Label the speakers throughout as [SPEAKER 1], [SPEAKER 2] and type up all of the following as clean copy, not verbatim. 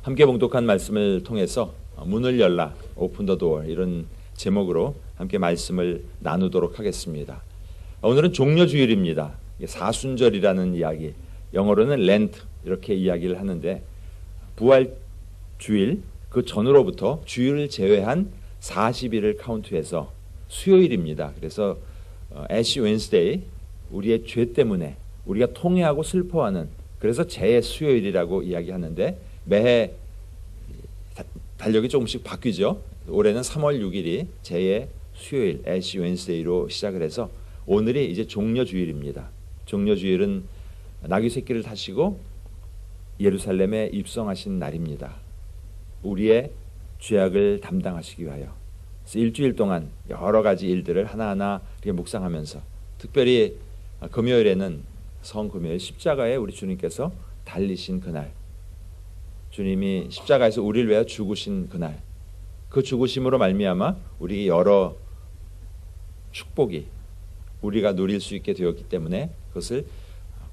[SPEAKER 1] 함께 봉독한 말씀을 통해서 문을 열라, 오픈 더 도어, 이런 제목으로 함께 말씀을 나누도록 하겠습니다. 오늘은 종려주일입니다. 사순절이라는 이야기, 영어로는 렌트 이렇게 이야기를 하는데, 부활주일 그 전으로부터 주일을 제외한 40일을 카운트해서 수요일입니다. 그래서 애쉬 웬스데이, 우리의 죄 때문에 우리가 통회하고 슬퍼하는, 그래서 제 수요일이라고 이야기하는데, 매해 달력이 조금씩 바뀌죠. 올해는 3월 6일이 제의 수요일, 애쉬 웬스데이로 시작을 해서 오늘이 이제 종려주일입니다. 종려주일은 나귀 새끼를 타시고 예루살렘에 입성하신 날입니다. 우리의 죄악을 담당하시기 위하여. 그래서 일주일 동안 여러 가지 일들을 하나하나 이렇게 묵상하면서, 특별히 금요일에는 성금요일, 십자가에 우리 주님께서 달리신 그날, 주님이 십자가에서 우리를 위하여 죽으신 그날, 그 죽으심으로 말미암아 우리 여러 축복이 우리가 누릴 수 있게 되었기 때문에 그것을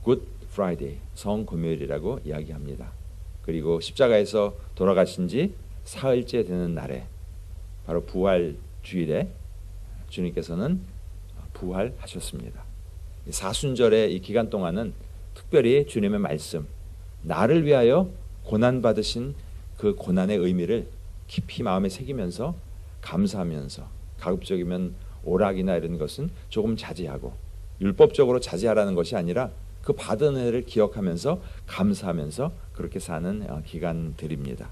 [SPEAKER 1] 굿 프라이데이, 성금요일이라고 이야기합니다. 그리고 십자가에서 돌아가신 지 사흘째 되는 날에, 바로 부활주일에 주님께서는 부활하셨습니다. 사순절의 이 기간 동안은 특별히 주님의 말씀, 나를 위하여 고난받으신 그 고난의 의미를 깊이 마음에 새기면서 감사하면서, 가급적이면 오락이나 이런 것은 조금 자제하고, 율법적으로 자제하라는 것이 아니라 그 받은 은혜를 기억하면서 감사하면서 그렇게 사는 기간들입니다.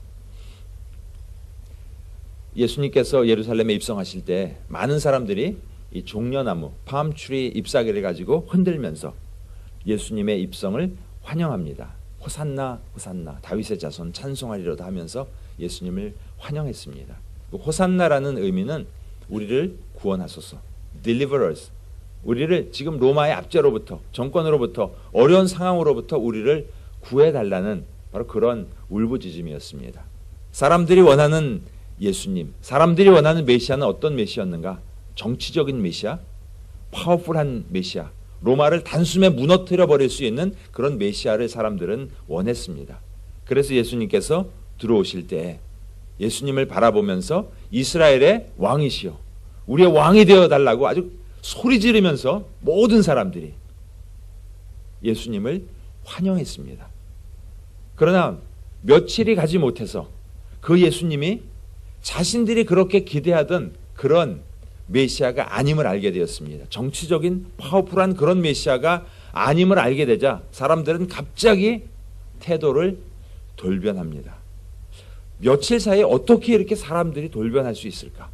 [SPEAKER 1] 예수님께서 예루살렘에 입성하실 때 많은 사람들이 이 종려나무, 팜트리 잎사귀를 가지고 흔들면서 예수님의 입성을 환영합니다. 호산나 호산나, 다윗의 자손 찬송하리로다 하면서 예수님을 환영했습니다. 호산나라는 의미는 우리를 구원하소서, deliver us, 우리를 지금 로마의 압제로부터, 정권으로부터, 어려운 상황으로부터 우리를 구해달라는 바로 그런 울부짖음이었습니다. 사람들이 원하는 예수님, 사람들이 원하는 메시아는 어떤 메시아였는가? 정치적인 메시아, 파워풀한 메시아, 로마를 단숨에 무너뜨려 버릴 수 있는 그런 메시아를 사람들은 원했습니다. 그래서 예수님께서 들어오실 때 예수님을 바라보면서 이스라엘의 왕이시여, 우리의 왕이 되어달라고 아주 소리 지르면서 모든 사람들이 예수님을 환영했습니다. 그러나 며칠이 가지 못해서 그 예수님이 자신들이 그렇게 기대하던 그런 메시아가 아님을 알게 되었습니다. 정치적인 파워풀한 그런 메시아가 아님을 알게 되자 사람들은 갑자기 태도를 돌변합니다. 며칠 사이에 어떻게 이렇게 사람들이 돌변할 수 있을까?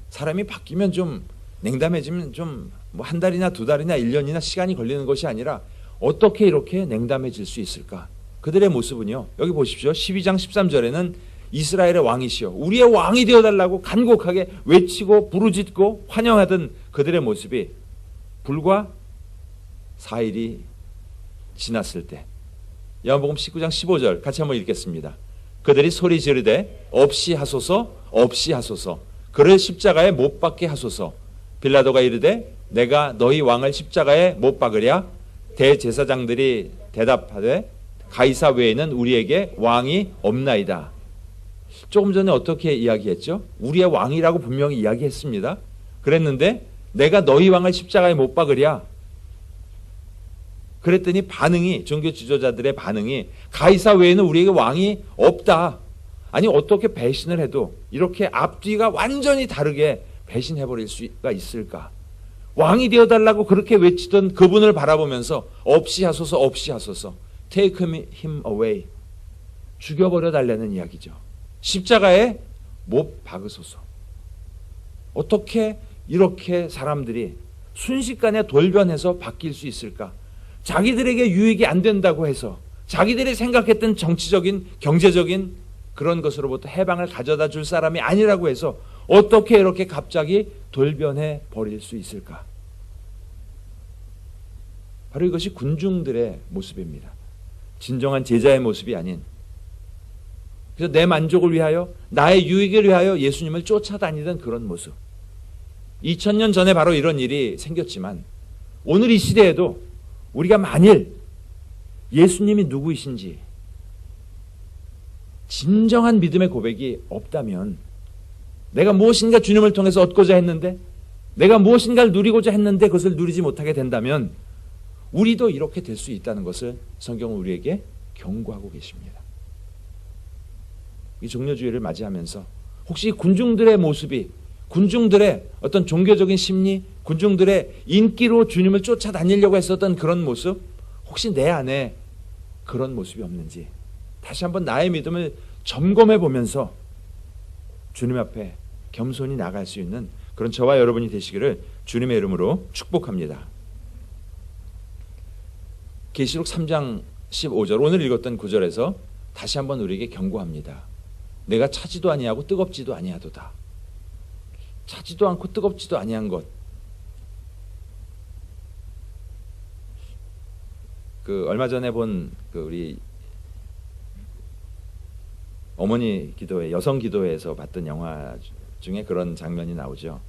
[SPEAKER 1] 사람이 바뀌면 좀, 냉담해지면 좀 뭐 한 달이나 두 달이나 1년이나 시간이 걸리는 것이 아니라 어떻게 이렇게 냉담해질 수 있을까? 그들의 모습은요, 여기 보십시오. 12장 13절에는 이스라엘의 왕이시여, 우리의 왕이 되어달라고 간곡하게 외치고 부르짖고 환영하던 그들의 모습이 불과 4일이 지났을 때, 요한복음 19장 15절 같이 한번 읽겠습니다. 그들이 소리 지르되 없이 하소서, 없이 하소서, 그를 십자가에 못 박게 하소서. 빌라도가 이르되 내가 너희 왕을 십자가에 못 박으랴? 대제사장들이 대답하되 가이사 외에는 우리에게 왕이 없나이다. 조금 전에 어떻게 이야기했죠? 우리의 왕이라고 분명히 이야기했습니다. 그랬는데 내가 너희 왕을 십자가에 못 박으랴? 그랬더니 반응이, 종교 지도자들의 반응이, 가이사 외에는 우리에게 왕이 없다. 아니, 어떻게 배신을 해도 이렇게 앞뒤가 완전히 다르게 배신해버릴 수가 있을까? 왕이 되어달라고 그렇게 외치던 그분을 바라보면서 없이 하소서, 없이 하소서, take him away, 죽여버려 달라는 이야기죠. 십자가에 못 박으소서. 어떻게 이렇게 사람들이 순식간에 돌변해서 바뀔 수 있을까? 자기들에게 유익이 안 된다고 해서, 자기들이 생각했던 정치적인, 경제적인 그런 것으로부터 해방을 가져다 줄 사람이 아니라고 해서 어떻게 이렇게 갑자기 돌변해 버릴 수 있을까? 바로 이것이 군중들의 모습입니다. 진정한 제자의 모습이 아닌, 그래서 내 만족을 위하여, 나의 유익을 위하여 예수님을 쫓아다니던 그런 모습. 2000년 전에 바로 이런 일이 생겼지만 오늘 이 시대에도 우리가 만일 예수님이 누구이신지, 진정한 믿음의 고백이 없다면, 내가 무엇인가 주님을 통해서 얻고자 했는데, 내가 무엇인가를 누리고자 했는데 그것을 누리지 못하게 된다면 우리도 이렇게 될 수 있다는 것을 성경은 우리에게 경고하고 계십니다. 이 종려주일을 맞이하면서 혹시 군중들의 모습이, 군중들의 어떤 종교적인 심리, 군중들의 인기로 주님을 쫓아다니려고 했었던 그런 모습, 혹시 내 안에 그런 모습이 없는지 다시 한번 나의 믿음을 점검해 보면서 주님 앞에 겸손히 나갈 수 있는 그런 저와 여러분이 되시기를 주님의 이름으로 축복합니다. 계시록 3장 15절, 오늘 읽었던 9절에서 다시 한번 우리에게 경고합니다. 내가 차지도 아니하고 뜨겁지도 아니하도다. 차지도 않고 뜨겁지도 아니한 것. 얼마 전에 본 우리 어머니 기도회, 여성 기도회에서 봤던 영화 중에 그런 장면이 나오죠.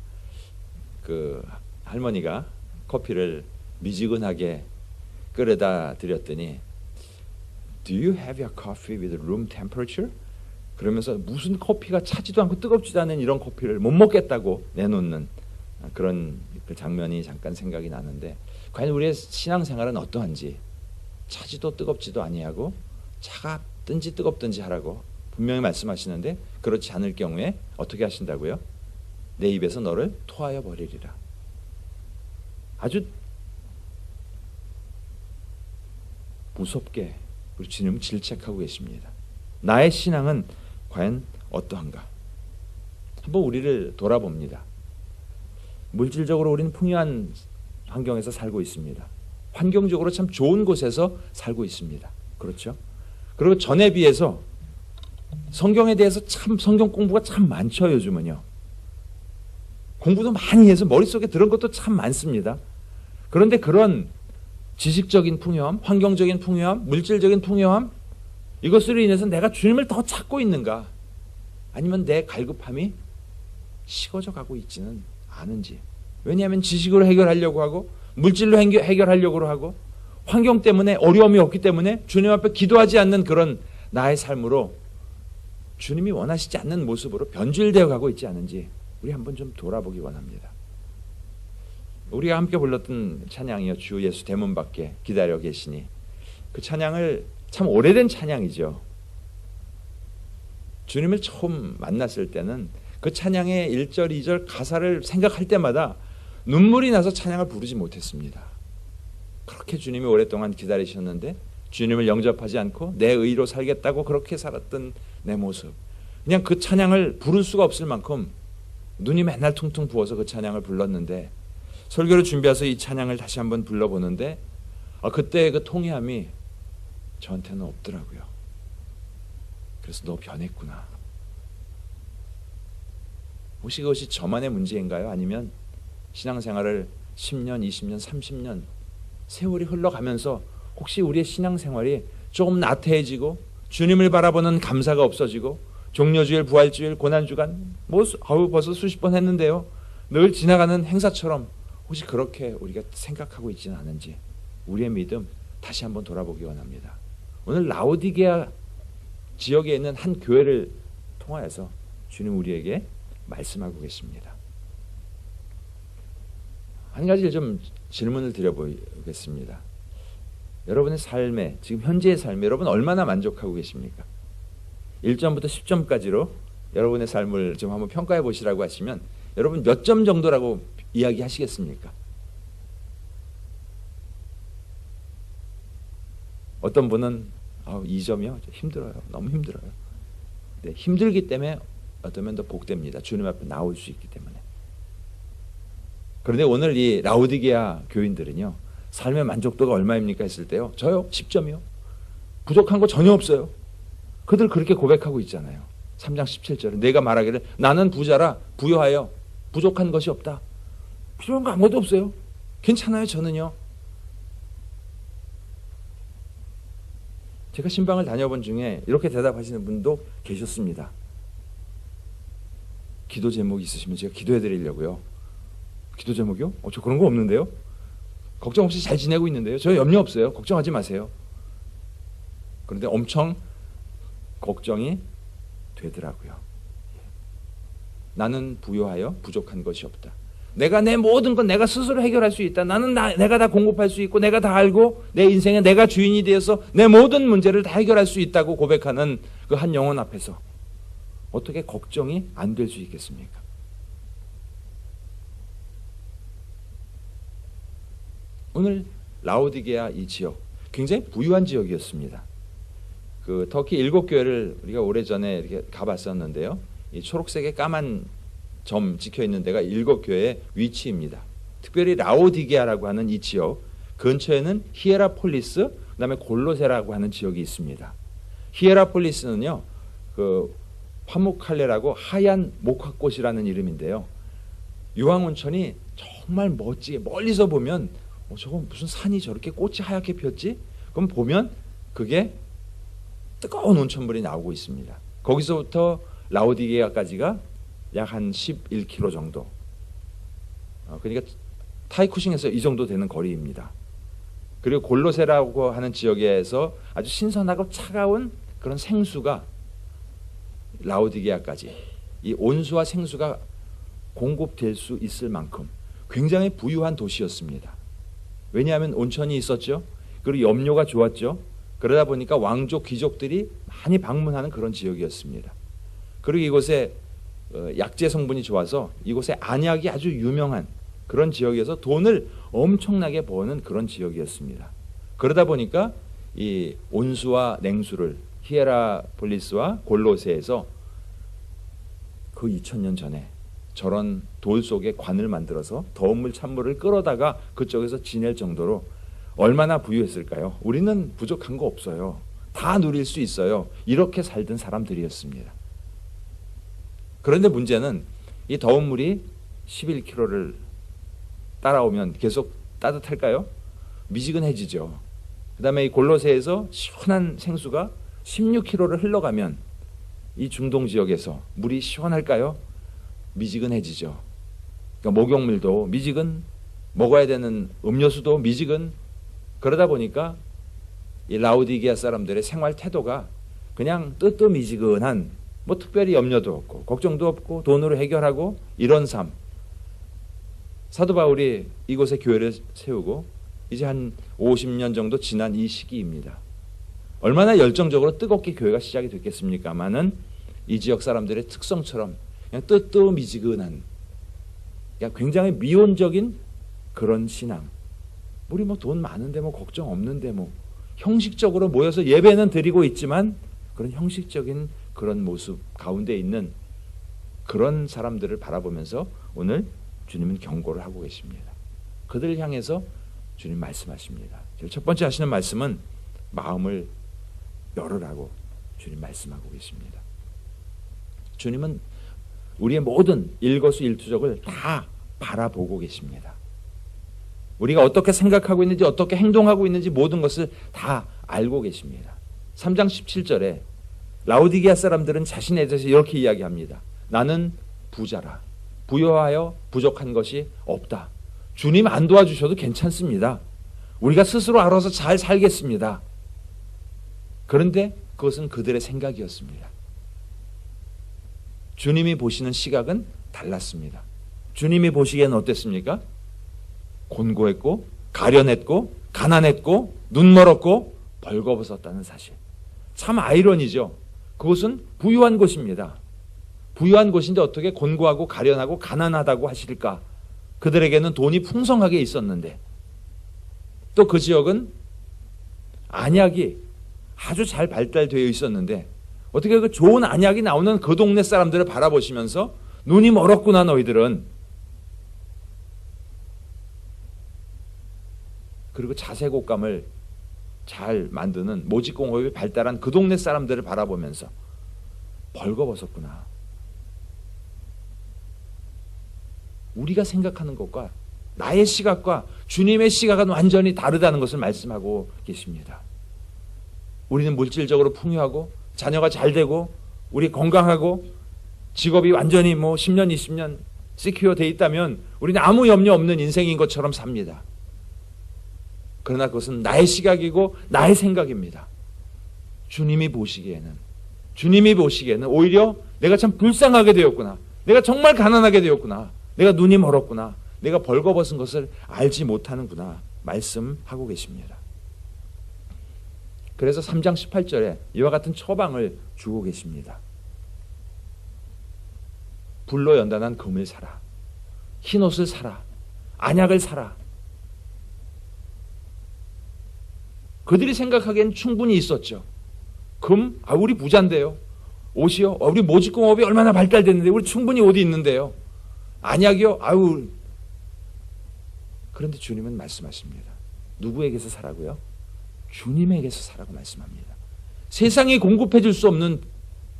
[SPEAKER 1] 할머니가 커피를 미지근하게 끓여다 드렸더니 Do you have your coffee with room temperature? 그러면서 무슨 커피가 차지도 않고 뜨겁지도 않은 이런 커피를 못 먹겠다고 내놓는 그런 그 장면이 잠깐 생각이 나는데, 과연 우리의 신앙생활은 어떠한지, 차지도 뜨겁지도 아니하고 차갑든지 뜨겁든지 하라고 분명히 말씀하시는데, 그렇지 않을 경우에 어떻게 하신다고요? 내 입에서 너를 토하여 버리리라. 아주 무섭게 우리 주님은 질책하고 계십니다. 나의 신앙은 과연 어떠한가? 한번 우리를 돌아봅니다. 물질적으로 우리는 풍요한 환경에서 살고 있습니다. 환경적으로 참 좋은 곳에서 살고 있습니다. 그렇죠? 그리고 전에 비해서 성경에 대해서 참 성경 공부가 참 많죠. 요즘은요. 공부도 많이 해서 머릿속에 들은 것도 참 많습니다. 그런데 그런 지식적인 풍요함, 환경적인 풍요함, 물질적인 풍요함, 이것으로 인해서 내가 주님을 더 찾고 있는가? 아니면 내 갈급함이 식어져 가고 있지는 않은지. 왜냐하면 지식으로 해결하려고 하고 물질로 해결하려고 하고 환경 때문에 어려움이 없기 때문에 주님 앞에 기도하지 않는 그런 나의 삶으로 주님이 원하시지 않는 모습으로 변질되어 가고 있지 않은지 우리 한번 좀 돌아보기 원합니다. 우리가 함께 불렀던 찬양이요, 주 예수 대문 밖에 기다려 계시니, 그 찬양을 참 오래된 찬양이죠. 주님을 처음 만났을 때는 그 찬양의 1절, 2절 가사를 생각할 때마다 눈물이 나서 찬양을 부르지 못했습니다. 그렇게 주님이 오랫동안 기다리셨는데 주님을 영접하지 않고 내 의로 살겠다고 그렇게 살았던 내 모습, 그냥 그 찬양을 부를 수가 없을 만큼 눈이 맨날 퉁퉁 부어서 그 찬양을 불렀는데, 설교를 준비해서 이 찬양을 다시 한번 불러보는데 그때 그 통회함이 저한테는 없더라고요. 그래서 너 변했구나. 혹시 그것이 저만의 문제인가요? 아니면 신앙생활을 10년, 20년, 30년 세월이 흘러가면서 혹시 우리의 신앙생활이 조금 나태해지고 주님을 바라보는 감사가 없어지고 종려주일, 부활주일, 고난주간 벌써 수십 번 했는데요. 늘 지나가는 행사처럼 혹시 그렇게 우리가 생각하고 있지는 않은지 우리의 믿음 다시 한번 돌아보기 원합니다. 오늘 라오디게아 지역에 있는 한 교회를 통하여서 주님 우리에게 말씀하고 계십니다. 한 가지 좀 질문을 드려보겠습니다. 여러분의 삶에, 지금 현재의 삶에 여러분 얼마나 만족하고 계십니까? 1점부터 10점까지로 여러분의 삶을 좀 한번 평가해 보시라고 하시면 여러분 몇 점 정도라고 이야기하시겠습니까? 어떤 분은 2점이요? 힘들어요. 너무 힘들어요. 네, 힘들기 때문에 어쩌면 더 복됩니다. 주님 앞에 나올 수 있기 때문에. 그런데 오늘 이 라오디게아 교인들은요, 삶의 만족도가 얼마입니까 했을 때요, 저요 10점이요. 부족한 거 전혀 없어요. 그들 그렇게 고백하고 있잖아요. 3장 17절에 내가 말하기를 나는 부자라 부유하여 부족한 것이 없다. 필요한 거 아무것도 없어요. 괜찮아요 저는요. 제가 신방을 다녀본 중에 이렇게 대답하시는 분도 계셨습니다. 기도 제목이 있으시면 제가 기도해 드리려고요. 기도 제목이요? 저 그런 거 없는데요. 걱정 없이 잘 지내고 있는데요. 저 염려 없어요. 걱정하지 마세요. 그런데 엄청 걱정이 되더라고요. 나는 부유하여 부족한 것이 없다. 내가 내 모든 건 내가 스스로 해결할 수 있다. 내가 다 공급할 수 있고 내가 다 알고 내 인생에 내가 주인이 되어서 내 모든 문제를 다 해결할 수 있다고 고백하는 그 한 영혼 앞에서 어떻게 걱정이 안 될 수 있겠습니까? 오늘 라오디게아 이 지역 굉장히 부유한 지역이었습니다. 그 터키 7교회를 우리가 오래전에 이렇게 가봤었는데요. 이 초록색의 까만 점 찍혀 있는 데가 7교회의 위치입니다. 특별히 라오디게아라고 하는 이 지역 근처에는 히에라폴리스, 그다음에 골로세라고 하는 지역이 있습니다. 히에라폴리스는요, 그 화목할레라고 하얀 목화꽃이라는 이름인데요. 유황온천이 정말 멋지게 멀리서 보면 저건 무슨 산이 저렇게 꽃이 하얗게 폈지? 그럼 보면 그게 뜨거운 온천물이 나오고 있습니다. 거기서부터 라오디게아까지가 약 한 11km 정도. 그러니까 타이쿠싱에서 이 정도 되는 거리입니다. 그리고 골로세라고 하는 지역에서 아주 신선하고 차가운 그런 생수가 라오디게아까지 이 온수와 생수가 공급될 수 있을 만큼 굉장히 부유한 도시였습니다. 왜냐하면 온천이 있었죠. 그리고 염료가 좋았죠. 그러다 보니까 왕족, 귀족들이 많이 방문하는 그런 지역이었습니다. 그리고 이곳에 약재 성분이 좋아서 이곳에 안약이 아주 유명한 그런 지역에서 돈을 엄청나게 버는 그런 지역이었습니다. 그러다 보니까 이 온수와 냉수를 히에라폴리스와 골로세에서 그 2000년 전에 저런 돌 속에 관을 만들어서 더운 물 찬물을 끌어다가 그쪽에서 지낼 정도로 얼마나 부유했을까요? 우리는 부족한 거 없어요. 다 누릴 수 있어요. 이렇게 살던 사람들이었습니다. 그런데 문제는 이 더운 물이 11km를 따라오면 계속 따뜻할까요? 미지근해지죠. 그 다음에 이 골로새에서 시원한 생수가 16km를 흘러가면 이 중동 지역에서 물이 시원할까요? 미지근해지죠. 그러니까 목욕물도 미지근, 먹어야 되는 음료수도 미지근. 그러다 보니까 이 라오디게아 사람들의 생활 태도가 그냥 뜨뜻미지근한, 뭐 특별히 염려도 없고 걱정도 없고 돈으로 해결하고 이런 삶. 사도 바울이 이곳에 교회를 세우고 이제 한 50년 정도 지난 이 시기입니다. 얼마나 열정적으로 뜨겁게 교회가 시작이 됐겠습니까마는 이 지역 사람들의 특성처럼 그냥 뜨뜻미지근한, 그냥 굉장히 미온적인 그런 신앙. 우리 뭐 돈 많은데 뭐 걱정 없는데 뭐 형식적으로 모여서 예배는 드리고 있지만 그런 형식적인 그런 모습 가운데 있는 그런 사람들을 바라보면서 오늘 주님은 경고를 하고 계십니다. 그들을 향해서 주님 말씀하십니다. 첫 번째 하시는 말씀은 마음을 열으라고 주님 말씀하고 계십니다. 주님은 우리의 모든 일거수일투족을 다 바라보고 계십니다. 우리가 어떻게 생각하고 있는지 어떻게 행동하고 있는지 모든 것을 다 알고 계십니다. 3장 17절에 라오디게아 사람들은 자신에 대해서 이렇게 이야기합니다. 나는 부자라. 부여하여 부족한 것이 없다. 주님 안 도와주셔도 괜찮습니다. 우리가 스스로 알아서 잘 살겠습니다. 그런데 그것은 그들의 생각이었습니다. 주님이 보시는 시각은 달랐습니다. 주님이 보시기에는 어땠습니까? 곤고했고 가련했고 가난했고 눈멀었고 벌거벗었다는 사실. 참 아이러니죠. 그것은 부유한 곳입니다. 부유한 곳인데 어떻게 곤고하고 가련하고 가난하다고 하실까? 그들에게는 돈이 풍성하게 있었는데, 또 그 지역은 안약이 아주 잘 발달되어 있었는데 어떻게 그 좋은 안약이 나오는 그 동네 사람들을 바라보시면서 눈이 멀었구나 너희들은. 그리고 자색옷감을 잘 만드는 모직공업이 발달한 그 동네 사람들을 바라보면서 벌거벗었구나. 우리가 생각하는 것과 나의 시각과 주님의 시각은 완전히 다르다는 것을 말씀하고 계십니다. 우리는 물질적으로 풍요하고 자녀가 잘 되고 우리 건강하고 직업이 완전히 뭐 10년 20년 시큐어 돼 있다면 우리는 아무 염려 없는 인생인 것처럼 삽니다. 그러나 그것은 나의 시각이고 나의 생각입니다. 주님이 보시기에는, 주님이 보시기에는 오히려 내가 참 불쌍하게 되었구나. 내가 정말 가난하게 되었구나. 내가 눈이 멀었구나. 내가 벌거벗은 것을 알지 못하는구나. 말씀하고 계십니다. 그래서 3장 18절에 이와 같은 처방을 주고 계십니다. 불로 연단한 금을 사라. 흰옷을 사라. 안약을 사라. 그들이 생각하기엔 충분히 있었죠. 금? 우리 부자인데요. 옷이요? 우리 모직공업이 얼마나 발달됐는데 우리 충분히 옷이 있는데요. 안약이요? 그런데 주님은 말씀하십니다. 누구에게서 사라고요? 주님에게서 사라고 말씀합니다. 세상이 공급해 줄 수 없는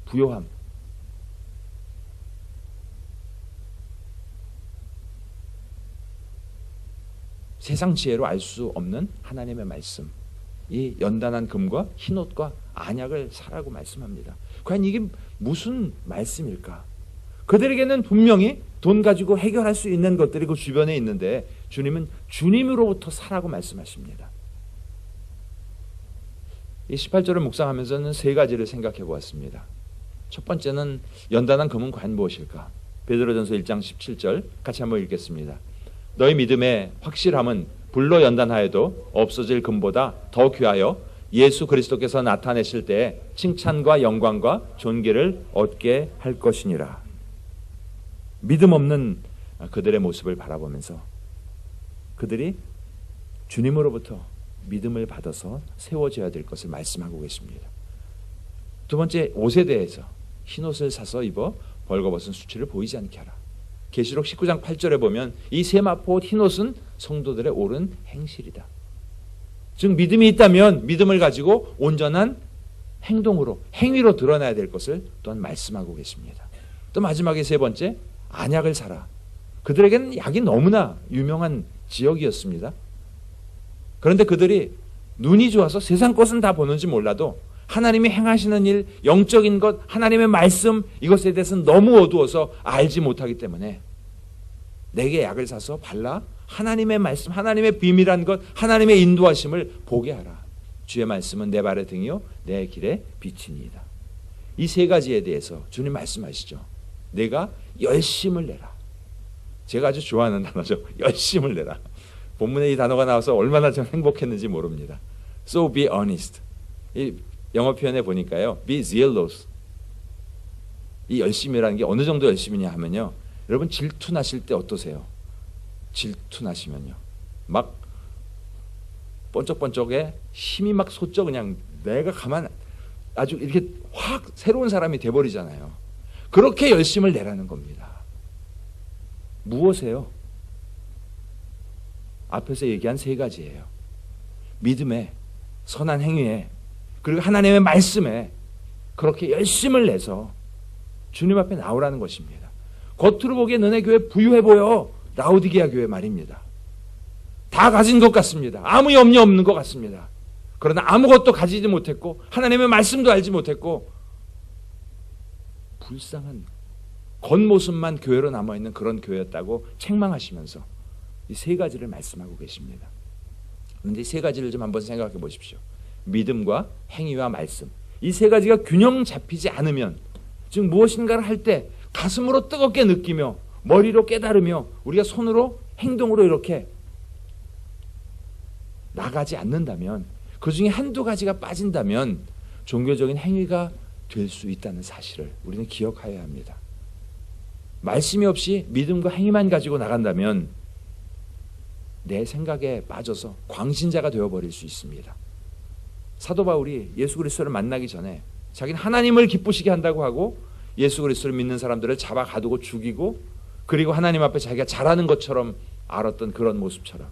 [SPEAKER 1] 부요함. 세상 지혜로 알 수 없는 하나님의 말씀. 이 연단한 금과 흰옷과 안약을 사라고 말씀합니다. 과연 이게 무슨 말씀일까? 그들에게는 분명히 돈 가지고 해결할 수 있는 것들이 그 주변에 있는데 주님은 주님으로부터 사라고 말씀하십니다. 이 18절을 묵상하면서는 세 가지를 생각해 보았습니다. 첫 번째는 연단한 금은 과연 무엇일까? 베드로전서 1장 17절 같이 한번 읽겠습니다. 너희 믿음의 확실함은 불로 연단하여도 없어질 금보다 더 귀하여 예수 그리스도께서 나타내실 때에 칭찬과 영광과 존귀를 얻게 할 것이니라. 믿음 없는 그들의 모습을 바라보면서 그들이 주님으로부터 믿음을 받아서 세워져야 될 것을 말씀하고 계십니다. 두 번째, 옷에 대해서 흰옷을 사서 입어 벌거벗은 수치를 보이지 않게 하라. 계시록 19장 8절에 보면 이 세마포 흰옷은 성도들의 옳은 행실이다. 즉 믿음이 있다면 믿음을 가지고 온전한 행동으로 행위로 드러나야 될 것을 또한 말씀하고 계십니다. 또 마지막에 세 번째, 안약을 사라. 그들에게는 약이 너무나 유명한 지역이었습니다. 그런데 그들이 눈이 좋아서 세상 것은 다 보는지 몰라도 하나님이 행하시는 일, 영적인 것, 하나님의 말씀, 이것에 대해서는 너무 어두워서 알지 못하기 때문에 내게 약을 사서 발라 하나님의 말씀, 하나님의 비밀한 것, 하나님의 인도하심을 보게 하라. 주의 말씀은 내 발의 등이요 내 길의 빛이니이다. 이 세 가지에 대해서 주님 말씀하시죠. 내가 열심을 내라. 제가 아주 좋아하는 단어죠. 열심을 내라. 본문에 이 단어가 나와서 얼마나 좀 행복했는지 모릅니다. So be honest. 이 영어 표현에 보니까요. Be zealous. 이 열심이라는 게 어느 정도 열심이냐 하면요. 여러분 질투 나실 때 어떠세요? 질투 나시면요. 막 번쩍번쩍에 힘이 막 솟죠. 그냥 내가 가만 아주 이렇게 확 새로운 사람이 돼버리잖아요. 그렇게 열심을 내라는 겁니다. 무엇이에요? 앞에서 얘기한 세 가지예요. 믿음에, 선한 행위에, 그리고 하나님의 말씀에 그렇게 열심을 내서 주님 앞에 나오라는 것입니다. 겉으로 보기에 너네 교회 부유해 보여. 라오디게아 교회 말입니다. 다 가진 것 같습니다. 아무 염려 없는 것 같습니다. 그러나 아무것도 가지지 못했고 하나님의 말씀도 알지 못했고 불쌍한 겉모습만 교회로 남아있는 그런 교회였다고 책망하시면서 이 세 가지를 말씀하고 계십니다. 그런데 이 세 가지를 좀 한번 생각해 보십시오. 믿음과 행위와 말씀, 이 세 가지가 균형 잡히지 않으면, 즉 무엇인가를 할 때 가슴으로 뜨겁게 느끼며 머리로 깨달으며 우리가 손으로 행동으로 이렇게 나가지 않는다면, 그 중에 한두 가지가 빠진다면 종교적인 행위가 될 수 있다는 사실을 우리는 기억해야 합니다. 말씀이 없이 믿음과 행위만 가지고 나간다면 내 생각에 빠져서 광신자가 되어버릴 수 있습니다. 사도 바울이 예수 그리스도를 만나기 전에 자기는 하나님을 기쁘시게 한다고 하고 예수 그리스도를 믿는 사람들을 잡아 가두고 죽이고, 그리고 하나님 앞에 자기가 잘하는 것처럼 알았던 그런 모습처럼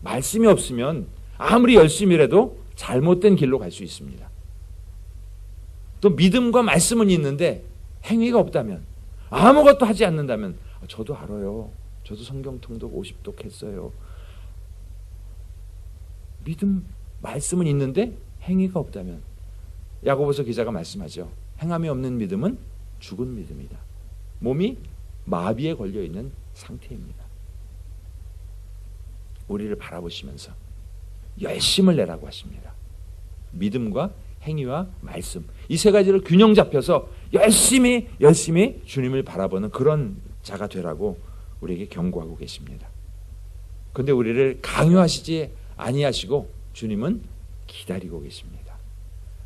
[SPEAKER 1] 말씀이 없으면 아무리 열심히 해도 잘못된 길로 갈 수 있습니다. 또 믿음과 말씀은 있는데 행위가 없다면, 아무것도 하지 않는다면, 저도 알아요. 저도 성경 통독 50독 했어요. 믿음, 말씀은 있는데 행위가 없다면, 야고보서 기자가 말씀하죠. 행함이 없는 믿음은 죽은 믿음이다. 몸이 마비에 걸려있는 상태입니다. 우리를 바라보시면서 열심을 내라고 하십니다. 믿음과 행위와 말씀, 이 세 가지를 균형 잡혀서 열심히 주님을 바라보는 그런 자가 되라고 우리에게 경고하고 계십니다. 그런데 우리를 강요하시지 아니하시고 주님은 기다리고 계십니다.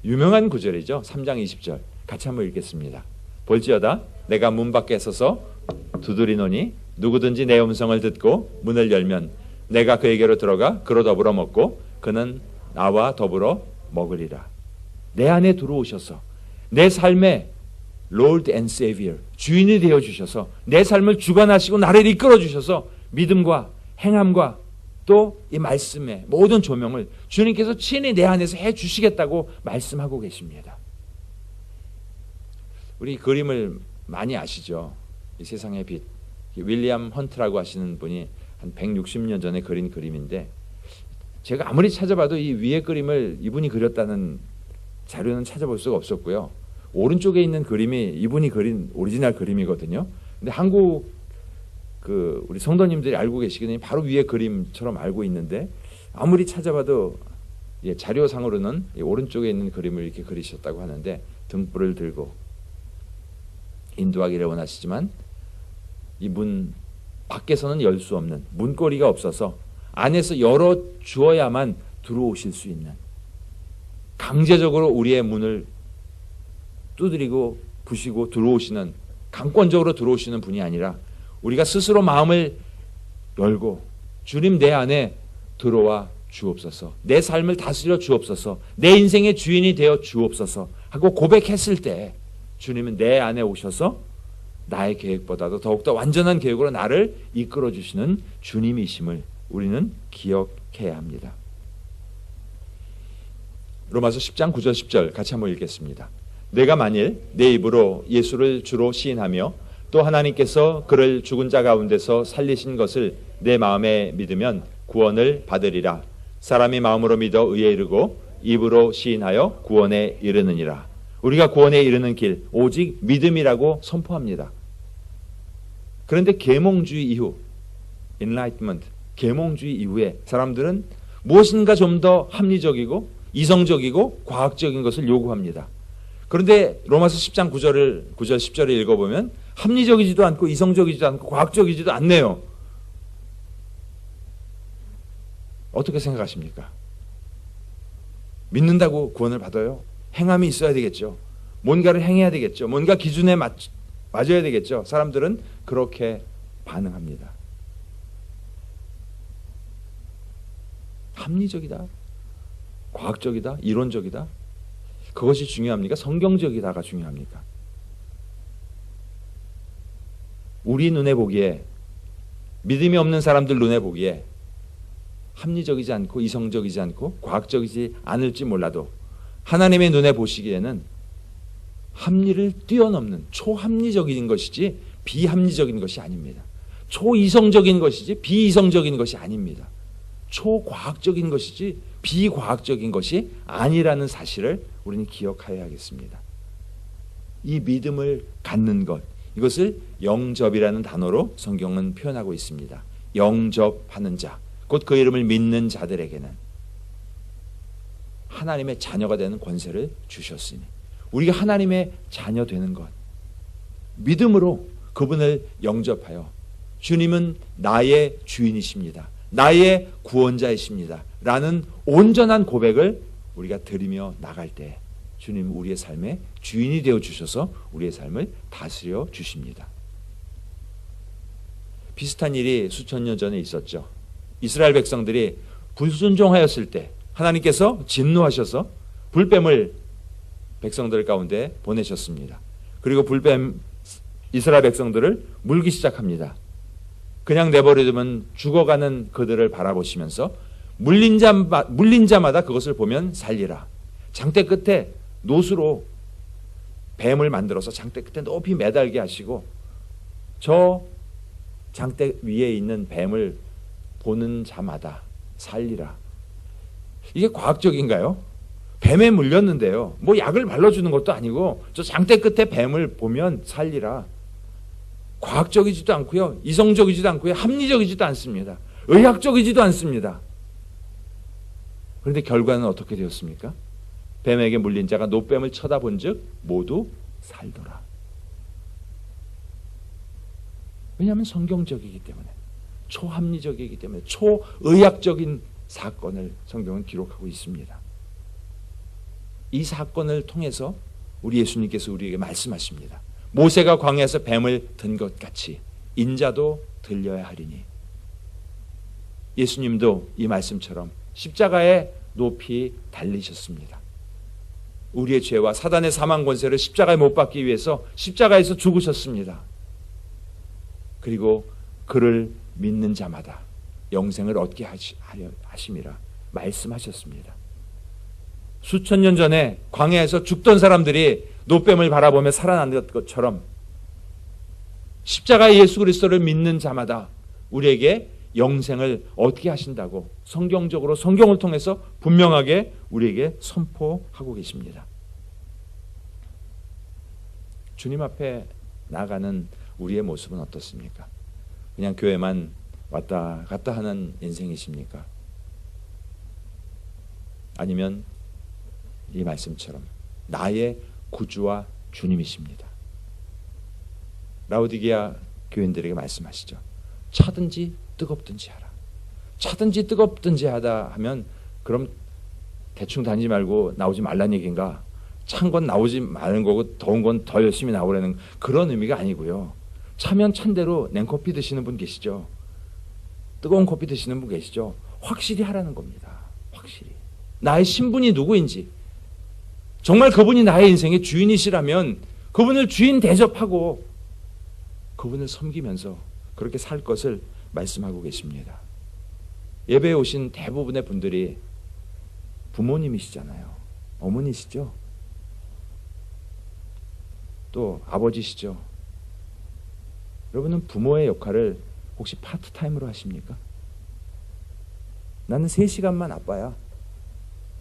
[SPEAKER 1] 유명한 구절이죠. 3장 20절 같이 한번 읽겠습니다. 볼지어다 내가 문 밖에 서서 두드리노니 누구든지 내 음성을 듣고 문을 열면 내가 그에게로 들어가 그로 더불어 먹고 그는 나와 더불어 먹으리라. 내 안에 들어오셔서 내 삶의 Lord and Savior, 주인이 되어주셔서 내 삶을 주관하시고 나를 이끌어주셔서 믿음과 행함과 또 이 말씀의 모든 조명을 주님께서 친히 내 안에서 해주시겠다고 말씀하고 계십니다. 우리 그림을 많이 아시죠? 이 세상의 빛. 윌리엄 헌트라고 하시는 분이 한 160년 전에 그린 그림인데 제가 아무리 찾아봐도 이 위에 그림을 이분이 그렸다는 자료는 찾아볼 수가 없었고요. 오른쪽에 있는 그림이 이분이 그린 오리지널 그림이거든요. 근데 한국 우리 성도님들이 알고 계시기는 바로 위에 그림처럼 알고 있는데 아무리 찾아봐도 자료상으로는 오른쪽에 있는 그림을 이렇게 그리셨다고 하는데 등불을 들고 인도하기를 원하시지만 이 문 밖에서는 열 수 없는 문고리가 없어서 안에서 열어 주어야만 들어오실 수 있는 강제적으로 우리의 문을 두드리고 부시고 들어오시는 강권적으로 들어오시는 분이 아니라 우리가 스스로 마음을 열고 주님 내 안에 들어와 주옵소서, 내 삶을 다스려 주옵소서, 내 인생의 주인이 되어 주옵소서 하고 고백했을 때 주님은 내 안에 오셔서 나의 계획보다도 더욱더 완전한 계획으로 나를 이끌어 주시는 주님이심을 우리는 기억해야 합니다. 로마서 10장 9절 10절 같이 한번 읽겠습니다. 내가 만일 내 입으로 예수를 주로 시인하며 또 하나님께서 그를 죽은 자 가운데서 살리신 것을 내 마음에 믿으면 구원을 받으리라. 사람이 마음으로 믿어 의에 이르고 입으로 시인하여 구원에 이르느니라. 우리가 구원에 이르는 길 오직 믿음이라고 선포합니다. 그런데 계몽주의 이후 Enlightenment, 계몽주의 이후에 사람들은 무엇인가 좀 더 합리적이고 이성적이고 과학적인 것을 요구합니다. 그런데 로마서 10장 9절 10절을 읽어보면 합리적이지도 않고 이성적이지도 않고 과학적이지도 않네요. 어떻게 생각하십니까? 믿는다고 구원을 받아요? 행함이 있어야 되겠죠. 뭔가를 행해야 되겠죠. 뭔가 기준에 맞아야 되겠죠. 사람들은 그렇게 반응합니다. 합리적이다, 과학적이다, 이론적이다. 그것이 중요합니까? 성경적이다가 중요합니까? 우리 눈에 보기에, 믿음이 없는 사람들 눈에 보기에 합리적이지 않고 이성적이지 않고 과학적이지 않을지 몰라도 하나님의 눈에 보시기에는 합리를 뛰어넘는 초합리적인 것이지 비합리적인 것이 아닙니다. 초이성적인 것이지 비이성적인 것이 아닙니다. 초과학적인 것이지 비과학적인 것이 아니라는 사실을 우리는 기억해야겠습니다. 이 믿음을 갖는 것, 이것을 영접이라는 단어로 성경은 표현하고 있습니다. 영접하는 자, 곧 그 이름을 믿는 자들에게는 하나님의 자녀가 되는 권세를 주셨으니 우리가 하나님의 자녀 되는 것, 믿음으로 그분을 영접하여 주님은 나의 주인이십니다, 나의 구원자이십니다 라는 온전한 고백을 우리가 드리며 나갈 때 주님은 우리의 삶의 주인이 되어 주셔서 우리의 삶을 다스려 주십니다. 비슷한 일이 수천 년 전에 있었죠. 이스라엘 백성들이 불순종하였을 때 하나님께서 진노하셔서 불뱀을 백성들 가운데 보내셨습니다. 그리고 불뱀 이스라엘 백성들을 물기 시작합니다. 그냥 내버려두면 죽어가는 그들을 바라보시면서 물린 자마다 그것을 보면 살리라. 장대 끝에 노수로 뱀을 만들어서 장대 끝에 높이 매달게 하시고 저 장대 위에 있는 뱀을 보는 자마다 살리라. 이게 과학적인가요? 뱀에 물렸는데요, 뭐 약을 발라주는 것도 아니고 저 장대 끝에 뱀을 보면 살리라. 과학적이지도 않고요, 이성적이지도 않고요, 합리적이지도 않습니다. 의학적이지도 않습니다. 그런데 결과는 어떻게 되었습니까? 뱀에게 물린 자가 노뱀을 쳐다본즉 모두 살더라. 왜냐하면 성경적이기 때문에, 초합리적이기 때문에, 초의학적인 사건을 성경은 기록하고 있습니다. 이 사건을 통해서 우리 예수님께서 우리에게 말씀하십니다. 모세가 광야에서 뱀을 든 것 같이 인자도 들려야 하리니. 예수님도 이 말씀처럼 십자가에 높이 달리셨습니다. 우리의 죄와 사단의 사망 권세를 십자가에 못 박기 위해서 십자가에서 죽으셨습니다. 그리고 그를 믿는 자마다 영생을 얻게 하심이라 말씀하셨습니다. 수천 년 전에 광야에서 죽던 사람들이 노뱀을 바라보며 살아난 것처럼 십자가의 예수 그리스도를 믿는 자마다 우리에게 영생을 얻게 하신다고 성경적으로 성경을 통해서 분명하게 우리에게 선포하고 계십니다. 주님 앞에 나가는 우리의 모습은 어떻습니까? 그냥 교회만 왔다 갔다 하는 인생이십니까? 아니면 이 말씀처럼 나의 구주와 주님이십니다. 라오디게아 교인들에게 말씀하시죠. 차든지 뜨겁든지 하라. 차든지 뜨겁든지 하다 하면 그럼 대충 다니지 말고 나오지 말란 얘기인가? 찬 건 나오지 마는 거고 더운 건 더 열심히 나오라는 그런 의미가 아니고요. 차면 찬 대로 냉커피 드시는 분 계시죠? 뜨거운 커피 드시는 분 계시죠? 확실히 하라는 겁니다. 확실히. 나의 신분이 누구인지, 정말 그분이 나의 인생의 주인이시라면 그분을 주인 대접하고 그분을 섬기면서 그렇게 살 것을 말씀하고 계십니다. 예배에 오신 대부분의 분들이 부모님이시잖아요. 어머니시죠? 또 아버지시죠? 여러분은 부모의 역할을 혹시 파트타임으로 하십니까? 나는 3시간만 아빠야.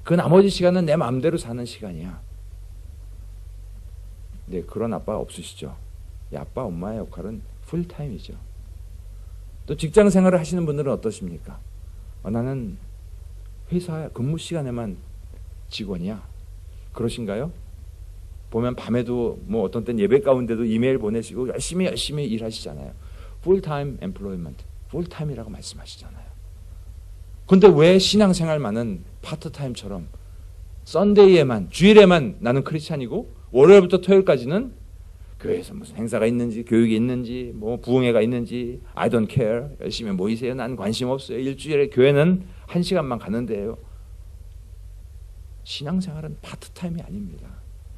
[SPEAKER 1] 그 나머지 시간은 내 마음대로 사는 시간이야. 네, 그런 아빠 없으시죠? 이 아빠, 엄마의 역할은 풀타임이죠. 또 직장 생활을 하시는 분들은 어떠십니까? 나는 회사 근무 시간에만 직원이야. 그러신가요? 보면 밤에도 뭐 어떤 땐 예배 가운데도 이메일 보내시고 열심히 일하시잖아요. 풀타임 엠플로이먼트, 풀타임이라고 말씀하시잖아요. 근데 왜 신앙생활만은 파트타임처럼 썬데이에만, 주일에만 나는 크리스찬이고 월요일부터 토요일까지는 교회에서 무슨 행사가 있는지, 교육이 있는지, 뭐 부흥회가 있는지 I don't care. 열심히 모이세요. 난 관심 없어요. 일주일에 교회는 1시간만 가는데요. 신앙생활은 파트타임이 아닙니다.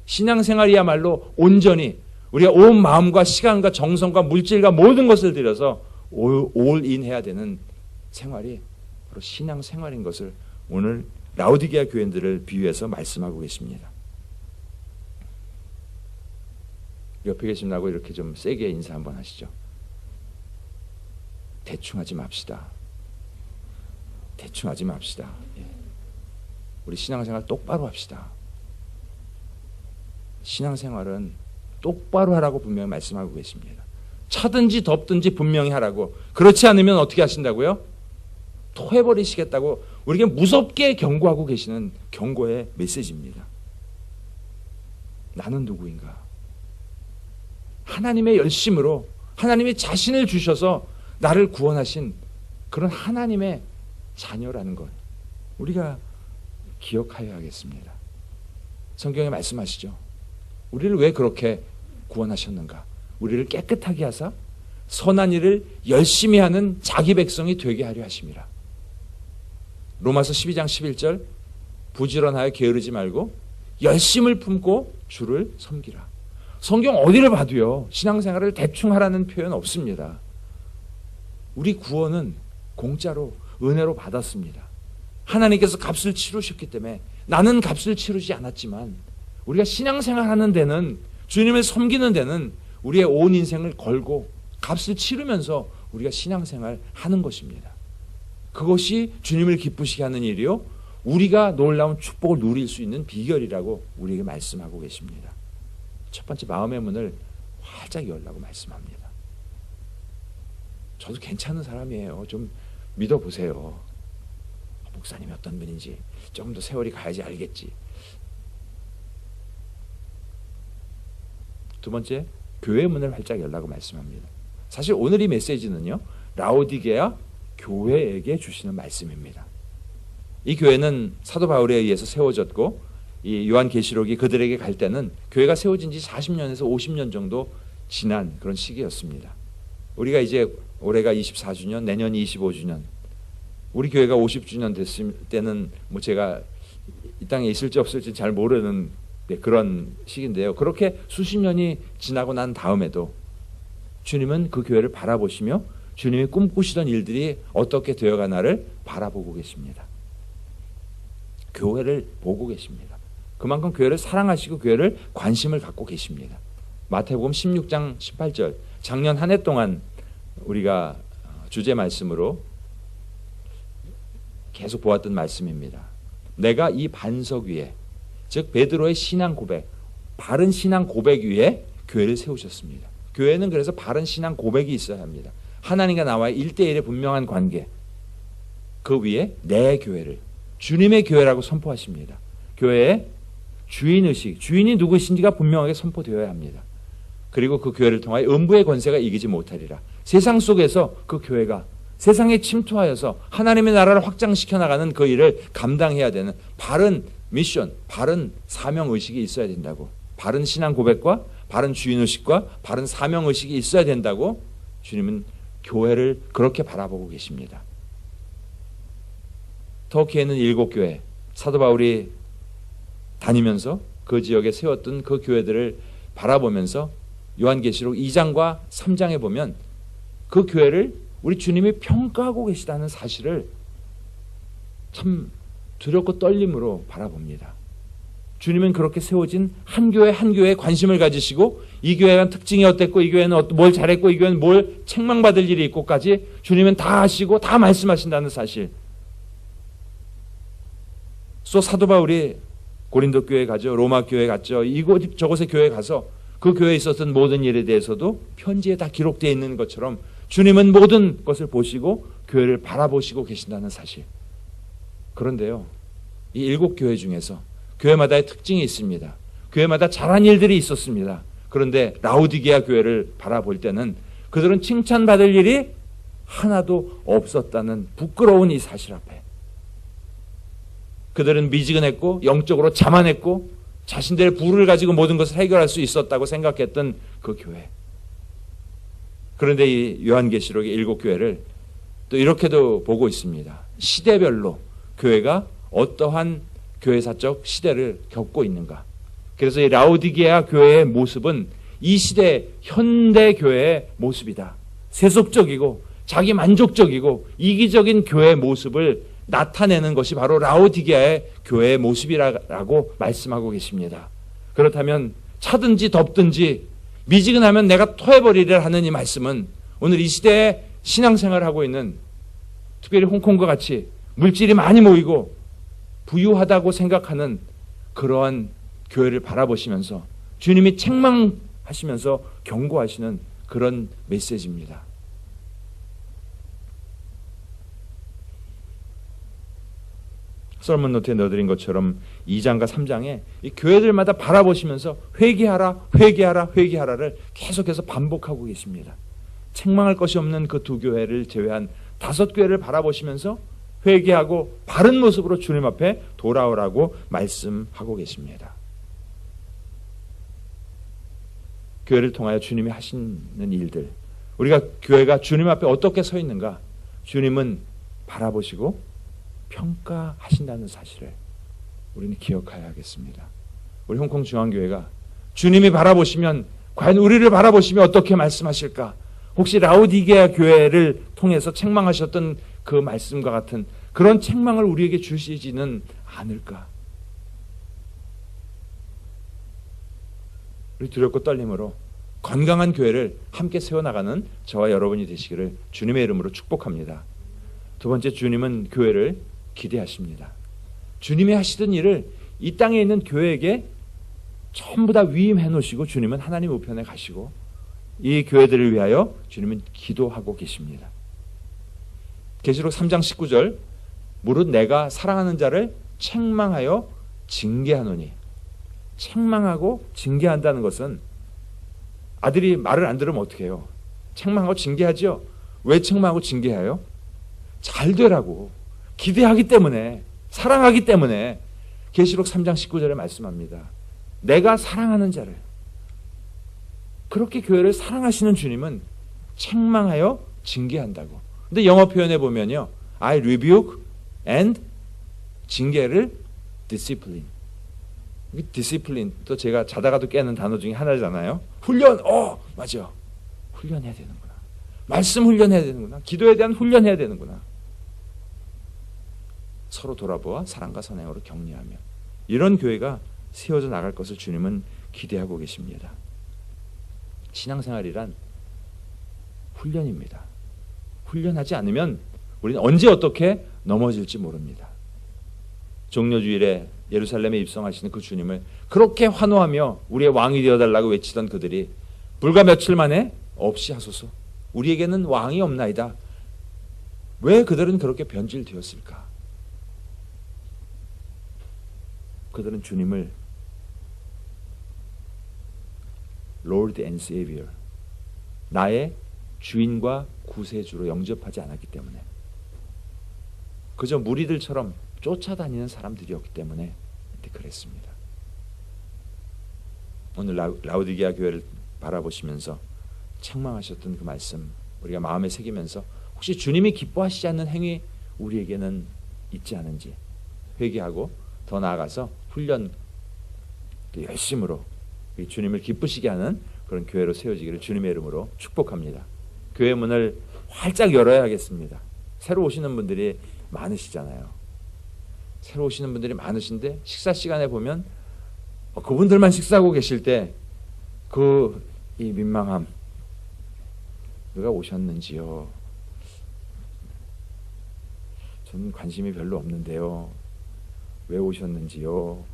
[SPEAKER 1] 신앙생활이야말로 온전히 우리가 온 마음과 시간과 정성과 물질과 모든 것을 들여서 올인 해야 되는 생활이 바로 신앙생활인 것을 오늘 라오디게아 교인들을 비유해서 말씀하고 계십니다. 옆에 계신 분하고 이렇게 좀 세게 인사 한번 하시죠. 대충 하지 맙시다. 대충 하지 맙시다. 예. 우리 신앙생활 똑바로 합시다. 신앙생활은 똑바로 하라고 분명히 말씀하고 계십니다. 차든지 덥든지 분명히 하라고. 그렇지 않으면 어떻게 하신다고요? 토해버리시겠다고 우리에게 무섭게 경고하고 계시는 경고의 메시지입니다. 나는 누구인가? 하나님의 열심으로 하나님이 자신을 주셔서 나를 구원하신 그런 하나님의 자녀라는 것 우리가 기억하여야 하겠습니다. 성경에 말씀하시죠. 우리를 왜 그렇게 구원하셨는가? 우리를 깨끗하게 하사 선한 일을 열심히 하는 자기 백성이 되게 하려 하심이라. 로마서 12장 11절 부지런하여 게으르지 말고 열심을 품고 주를 섬기라. 성경 어디를 봐도요. 신앙생활을 대충 하라는 표현 없습니다. 우리 구원은 공짜로 은혜로 받았습니다. 하나님께서 값을 치르셨기 때문에 나는 값을 치르지 않았지만 우리가 신앙생활하는 데는 주님을 섬기는 데는 우리의 온 인생을 걸고 값을 치르면서 우리가 신앙생활 하는 것입니다. 그것이 주님을 기쁘시게 하는 일이요. 우리가 놀라운 축복을 누릴 수 있는 비결이라고 우리에게 말씀하고 계십니다. 첫 번째 마음의 문을 활짝 열라고 말씀합니다. 저도 괜찮은 사람이에요. 좀 믿어보세요. 목사님이 어떤 분인지 조금 더 세월이 가야지 알겠지. 두 번째, 교회 문을 활짝 열라고 말씀합니다. 사실 오늘 이 메시지는요, 라오디게아 교회에게 주시는 말씀입니다. 이 교회는 사도 바울에 의해서 세워졌고, 이 요한계시록이 그들에게 갈 때는 교회가 세워진 지 40년에서 50년 정도 지난 그런 시기였습니다. 우리가 이제 올해가 24주년, 내년이 25주년, 우리 교회가 50주년 됐을 때는 뭐 제가 이 땅에 있을지 없을지 잘 모르는 그런 시기인데요. 그렇게 수십 년이 지나고 난 다음에도 주님은 그 교회를 바라보시며 주님이 꿈꾸시던 일들이 어떻게 되어가나를 바라보고 계십니다. 교회를 보고 계십니다. 그만큼 교회를 사랑하시고 교회를 관심을 갖고 계십니다. 마태복음 16장 18절, 작년 한 해 동안 우리가 주제 말씀으로 계속 보았던 말씀입니다. 내가 이 반석 위에, 즉 베드로의 신앙 고백, 바른 신앙 고백 위에 교회를 세우셨습니다. 교회는 그래서 바른 신앙 고백이 있어야 합니다. 하나님과 나와의 1대1의 분명한 관계, 그 위에 내 교회를 주님의 교회라고 선포하십니다. 교회의 주인의식, 주인이 누구신지가 분명하게 선포되어야 합니다. 그리고 그 교회를 통하여 음부의 권세가 이기지 못하리라. 세상 속에서 그 교회가 세상에 침투하여서 하나님의 나라를 확장시켜 나가는 그 일을 감당해야 되는 바른 미션, 바른 사명의식이 있어야 된다고, 바른 신앙 고백과 바른 주인의식과 바른 사명의식이 있어야 된다고 주님은 교회를 그렇게 바라보고 계십니다. 터키에는 7교회, 사도 바울이 다니면서 그 지역에 세웠던 그 교회들을 바라보면서 요한계시록 2장과 3장에 보면 그 교회를 우리 주님이 평가하고 계시다는 사실을 참 두렵고 떨림으로 바라봅니다. 주님은 그렇게 세워진 한 교회 한 교회에 관심을 가지시고 이 교회가 특징이 어땠고 이 교회는 뭘 잘했고 이 교회는 뭘 책망받을 일이 있고까지 주님은 다 아시고 다 말씀하신다는 사실. 또 사도 바울이 고린도 교회에 가죠. 로마 교회에 갔죠. 이곳 저곳의 교회에 가서 그 교회에 있었던 모든 일에 대해서도 편지에 다 기록되어 있는 것처럼 주님은 모든 것을 보시고 교회를 바라보시고 계신다는 사실. 그런데요, 이 7교회 중에서 교회마다의 특징이 있습니다. 교회마다 잘한 일들이 있었습니다. 그런데 라오디게아 교회를 바라볼 때는 그들은 칭찬받을 일이 하나도 없었다는 부끄러운 이 사실 앞에 그들은 미지근했고 영적으로 자만했고 자신들의 부를 가지고 모든 것을 해결할 수 있었다고 생각했던 그 교회. 그런데 이 요한계시록의 7교회를 또 이렇게도 보고 있습니다. 시대별로 교회가 어떠한 교회사적 시대를 겪고 있는가. 그래서 이 라오디게아 교회의 모습은 이 시대 현대 교회의 모습이다. 세속적이고 자기 만족적이고 이기적인 교회의 모습을 나타내는 것이 바로 라오디게아의 교회의 모습이라고 말씀하고 계십니다. 그렇다면 차든지 덥든지 미지근하면 내가 토해버리려 하는 이 말씀은 오늘 이 시대에 신앙생활을 하고 있는 특별히 홍콩과 같이 물질이 많이 모이고 부유하다고 생각하는 그러한 교회를 바라보시면서 주님이 책망하시면서 경고하시는 그런 메시지입니다. 설문 노트에 넣어드린 것처럼 2장과 3장에 이 교회들마다 바라보시면서 회개하라, 회개하라, 회개하라를 계속해서 반복하고 계십니다. 책망할 것이 없는 그 2교회를 제외한 5교회를 바라보시면서 회개하고 바른 모습으로 주님 앞에 돌아오라고 말씀하고 계십니다. 교회를 통하여 주님이 하시는 일들, 우리가 교회가 주님 앞에 어떻게 서 있는가, 주님은 바라보시고 평가하신다는 사실을 우리는 기억해야겠습니다. 우리 홍콩 중앙교회가 주님이 바라보시면 과연 우리를 바라보시면 어떻게 말씀하실까? 혹시 라오디게아 교회를 통해서 책망하셨던 그 말씀과 같은 그런 책망을 우리에게 주시지는 않을까? 우리 두렵고 떨림으로 건강한 교회를 함께 세워나가는 저와 여러분이 되시기를 주님의 이름으로 축복합니다. 두 번째, 주님은 교회를 기대하십니다. 주님이 하시던 일을 이 땅에 있는 교회에게 전부 다 위임해 놓으시고 주님은 하나님 우편에 가시고 이 교회들을 위하여 주님은 기도하고 계십니다. 계시록 3장 19절, 무릇 내가 사랑하는 자를 책망하여 징계하노니. 책망하고 징계한다는 것은 아들이 말을 안 들으면 어떻게 해요? 책망하고 징계하죠. 왜 책망하고 징계해요? 잘 되라고. 기대하기 때문에, 사랑하기 때문에. 계시록 3장 19절에 말씀합니다. 내가 사랑하는 자를. 그렇게 교회를 사랑하시는 주님은 책망하여 징계한다고. 근데 영어 표현에 보면요. I rebuke and 징계를 discipline. discipline 또 제가 자다가도 깨는 단어 중에 하나잖아요. 훈련. 맞아. 훈련해야 되는구나. 말씀 훈련해야 되는구나. 기도에 대한 훈련해야 되는구나. 서로 돌아보아 사랑과 선행으로 격려하며 이런 교회가 세워져 나갈 것을 주님은 기대하고 계십니다. 신앙생활이란 훈련입니다. 훈련하지 않으면 우리는 언제 어떻게 넘어질지 모릅니다. 종려주일에 예루살렘에 입성하시는 그 주님을 그렇게 환호하며 우리의 왕이 되어달라고 외치던 그들이 불과 며칠 만에 없이 하소서. 우리에게는 왕이 없나이다. 왜 그들은 그렇게 변질되었을까? 그들은 주님을 Lord and Savior, 나의 주인과 구세주로 영접하지 않았기 때문에, 그저 무리들처럼 쫓아다니는 사람들이었기 때문에 그랬습니다. 오늘 라우디게아 교회를 바라보시면서 책망하셨던 그 말씀 우리가 마음에 새기면서 혹시 주님이 기뻐하시지 않는 행위 우리에게는 있지 않은지 회개하고 더 나아가서 훈련 열심으로 주님을 기쁘시게 하는 그런 교회로 세워지기를 주님의 이름으로 축복합니다. 교회 문을 활짝 열어야 하겠습니다. 새로 오시는 분들이 많으시잖아요. 새로 오시는 분들이 많으신데 식사 시간에 보면 그분들만 식사하고 계실 때 이 민망함, 누가 오셨는지요? 저는 관심이 별로 없는데요. 왜 오셨는지요?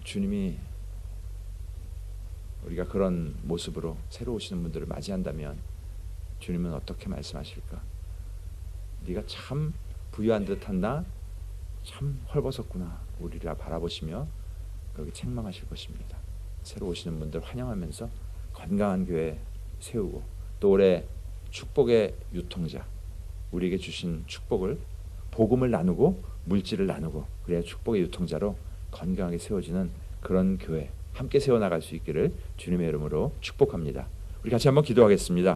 [SPEAKER 1] 주님이 우리가 그런 모습으로 새로 오시는 분들을 맞이한다면 주님은 어떻게 말씀하실까? 네가 참 부유한 듯한다. 참 헐벗었구나. 우리를 바라보시며 그렇게 책망하실 것입니다. 새로 오시는 분들 환영하면서 건강한 교회 세우고 또 올해 축복의 유통자, 우리에게 주신 축복을 복음을 나누고 물질을 나누고 그래야 축복의 유통자로 건강하게 세워지는 그런 교회 함께 세워나갈 수 있기를 주님의 이름으로 축복합니다. 우리 같이 한번 기도하겠습니다.